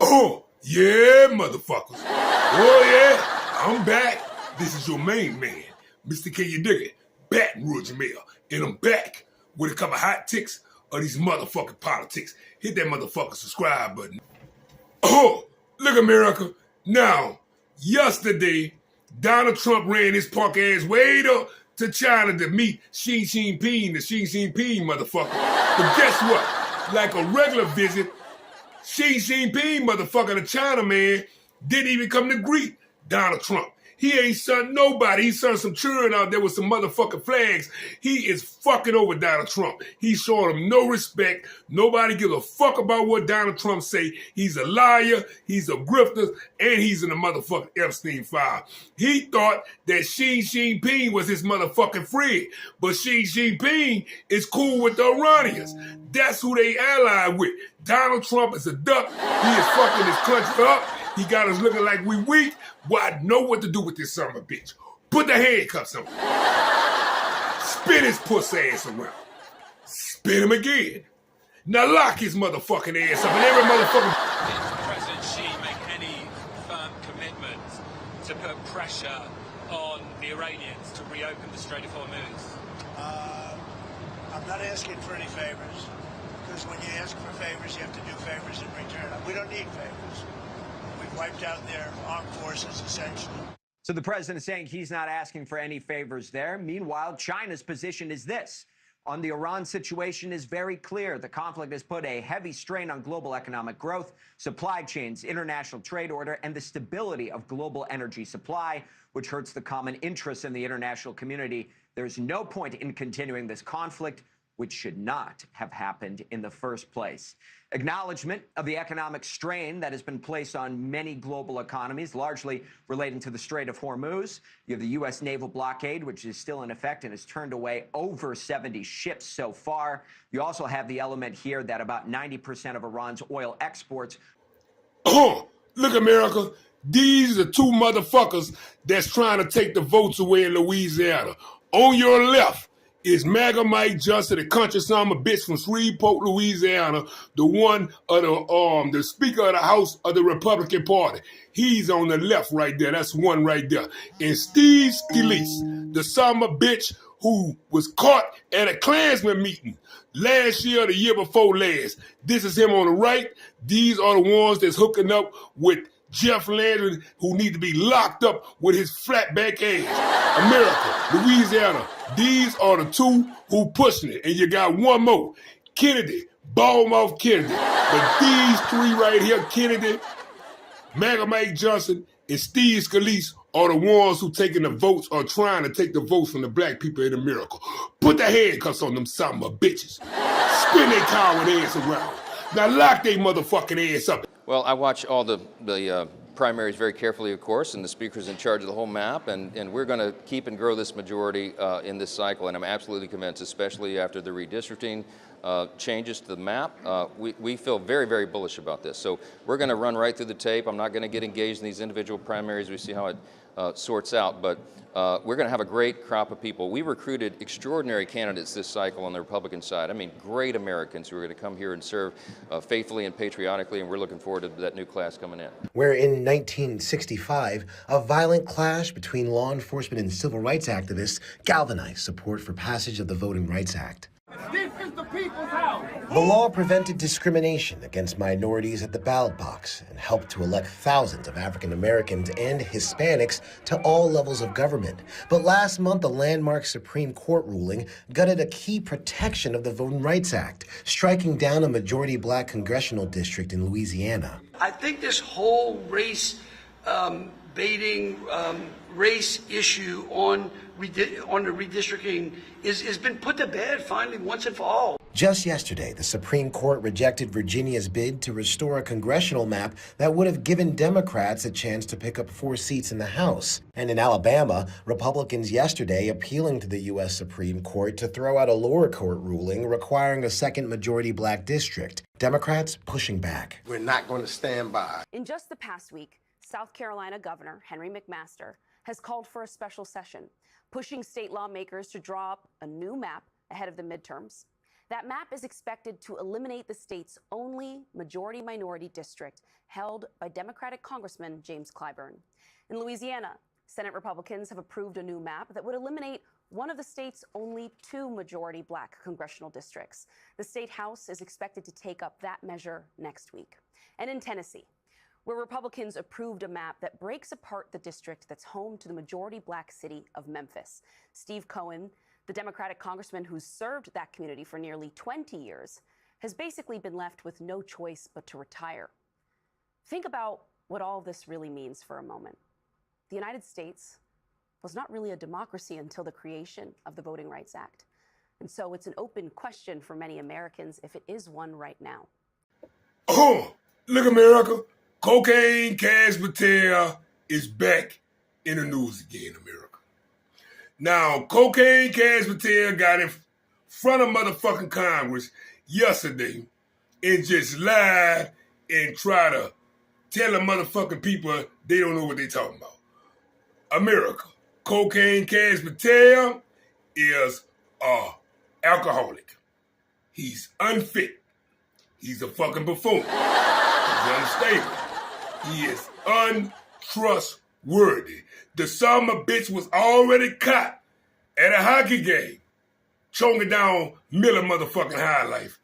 Oh, yeah, motherfuckers. Oh, yeah, I'm back. This is your main man, Mr. Can You Dig It, Baton Rouge Mail. And I'm back with a couple hot ticks of these motherfucking politics. Hit that motherfucking subscribe button. Oh, look, America. Now, yesterday, Donald Trump ran his punk ass way up to China to meet Xi Jinping, the Xi Jinping motherfucker. But guess what? Like a regular visit, Xi Jinping motherfucker, the China man, didn't even come to greet Donald Trump. He ain't sent nobody. He sent some children out there with some motherfucking flags. He is fucking over Donald Trump. He's showing him no respect. Nobody gives a fuck about what Donald Trump say. He's a liar. He's a grifter. And he's in the motherfucking Epstein file. He thought that Xi Jinping was his motherfucking friend. But Xi Jinping is cool with the Iranians. That's who they allied with. Donald Trump is a duck. He is fucking his country up. He got us looking like we weak. Well, I know what to do with this son of a bitch. Put the handcuffs on him. Spin his pussy ass around. Spin him again. Now lock his motherfucking ass up and every motherfucking... Did President Xi make any firm commitments to put pressure on the Iranians to reopen the Strait of Hormuz? I'm not asking for any favors, because when you ask for favors, you have to do favors in return. We don't need favors. We've wiped out their armed forces, essentially. So the president is saying he's not asking for any favors there. Meanwhile, China's position is this. On the Iran situation is very clear. The conflict has put a heavy strain on global economic growth, supply chains, international trade order, and the stability of global energy supply, which hurts the common interests in the international community. There's no point in continuing this conflict, which should not have happened in the first place. Acknowledgement of the economic strain that has been placed on many global economies, largely relating to the Strait of Hormuz. You have the U.S. naval blockade, which is still in effect and has turned away over 70 ships so far. You also have the element here that about 90% of Iran's oil exports. Oh, look, America. These are two motherfuckers that's trying to take the votes away in Louisiana. On your left is MAGA Mike Johnson, the country son of a bitch from Shreveport, Louisiana, the one of the Speaker of the House of the Republican Party. He's on the left right there. That's one right there. And Steve Scalise, the son of a bitch who was caught at a Klansman meeting last year or the year before last. This is him on the right. These are the ones that's hooking up with Jeff Landry, who need to be locked up with his flatback ass. America, Louisiana, these are the two who pushing it. And you got one more, Kennedy, Ballmouth Kennedy. But these three right here, Kennedy, MAGA Mike Johnson, and Steve Scalise, are the ones who taking the votes or trying to take the votes from the black people in America. Put the handcuffs on them son of a bitches. Spin their coward ass around. Now lock their motherfucking ass up. Well, I watch all the primaries very carefully, of course, and the speaker's in charge of the whole map, and we're going to keep and grow this majority in this cycle, and I'm absolutely convinced, especially after the redistricting changes to the map, we feel very, very bullish about this. So we're going to run right through the tape. I'm not going to get engaged in these individual primaries. We see how it sorts out, but we're going to have a great crop of people. We recruited extraordinary candidates this cycle on the Republican side. I mean, great Americans who are going to come here and serve faithfully and patriotically, and we're looking forward to that new class coming in. Where in 1965, a violent clash between law enforcement and civil rights activists galvanized support for passage of the Voting Rights Act. This is the people's house. The law prevented discrimination against minorities at the ballot box and helped to elect thousands of African Americans and Hispanics to all levels of government. But last month, a landmark Supreme Court ruling gutted a key protection of the Voting Rights Act, striking down a majority black congressional district in Louisiana. I think this whole race baiting, race issue on the redistricting has been put to bed finally once and for all. Just yesterday, the Supreme Court rejected Virginia's bid to restore a congressional map that would have given Democrats a chance to pick up 4 seats in the House. And in Alabama, Republicans yesterday appealing to the U.S. Supreme Court to throw out a lower court ruling requiring a second majority black district. Democrats pushing back. We're not going to stand by. In just the past week, South Carolina Governor Henry McMaster has called for a special session, pushing state lawmakers to draw up a new map ahead of the midterms. That map is expected to eliminate the state's only majority-minority district held by Democratic Congressman James Clyburn. In Louisiana, Senate Republicans have approved a new map that would eliminate one of the state's only 2 majority black congressional districts. The state House is expected to take up that measure next week. And in Tennessee, where Republicans approved a map that breaks apart the district that's home to the majority black city of Memphis. Steve Cohen, the Democratic congressman who's served that community for nearly 20 years, has basically been left with no choice but to retire. Think about what all this really means for a moment. The United States was not really a democracy until the creation of the Voting Rights Act. And so it's an open question for many Americans if it is one right now. Oh, look, America. Cocaine Cash Patel is back in the news again, America. Now, Cocaine Cash Patel got in front of motherfucking Congress yesterday and just lied and tried to tell the motherfucking people they don't know what they talking about. America, Cocaine Cash Patel is a alcoholic. He's unfit. He's a fucking buffoon. He's unstable. He is untrustworthy. The son of a bitch was already caught at a hockey game, choking down Miller motherfucking High Life,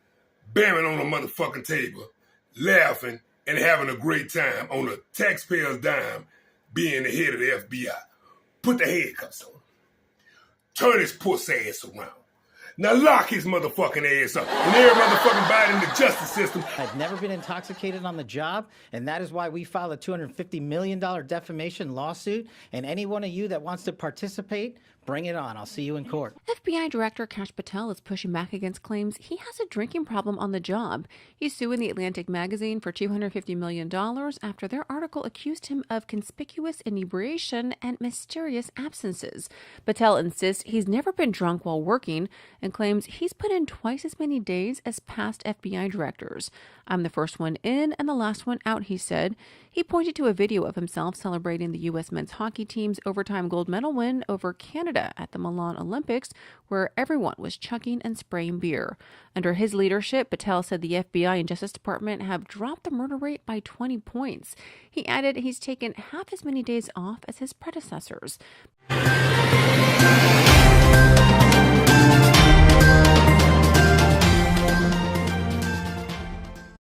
banging on the motherfucking table, laughing and having a great time on the taxpayer's dime, being the head of the FBI. Put the handcuffs on him. Turn his pussy ass around. Now lock his motherfucking ass up. And every motherfucking body in the justice system. I've never been intoxicated on the job, and that is why we filed a $250 million defamation lawsuit. And any one of you that wants to participate, bring it on. I'll see you in court. FBI Director Kash Patel is pushing back against claims he has a drinking problem on the job. He's suing The Atlantic magazine for $250 million after their article accused him of conspicuous inebriation and mysterious absences. Patel insists he's never been drunk while working and claims he's put in twice as many days as past FBI directors. "I'm the first one in and the last one out," he said. He pointed to a video of himself celebrating the U.S. men's hockey team's overtime gold medal win over Canada at the Milan Olympics, where everyone was chugging and spraying beer. Under his leadership, Patel said the FBI and Justice Department have dropped the murder rate by 20 points. He added he's taken half as many days off as his predecessors.